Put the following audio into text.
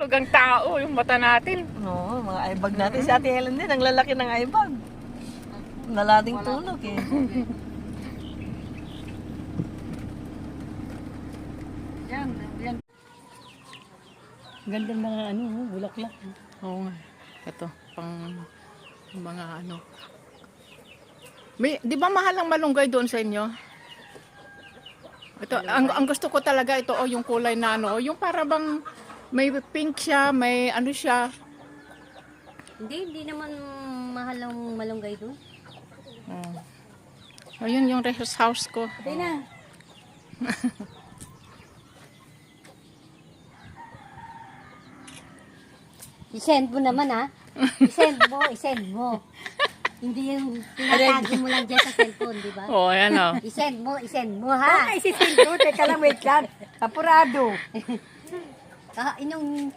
Ang tao, yung mata natin. Oo, mga aibag natin. Si Ate Helen din, ang lalaki ng aibag. Nalating tulog eh. Yan. Ganda mga bulaklak. Oo nga. Ito, pang mga ano. May, di ba mahal ang malunggay doon sa inyo? Ito, ang gusto ko talaga ito, yung kulay na yung para bang may pink siya, may ano siya. Hindi naman mahal ang malunggay doon. Ayun yung rest house ko. Patay na. I-send mo naman ha. I-send mo. Hindi yung tinatago mo lang dyan sa cellphone, di ba? Oh, ayan o. I-send mo ha. Ay, si Cinto. Teka lang, wait lang. Apurado. Inyong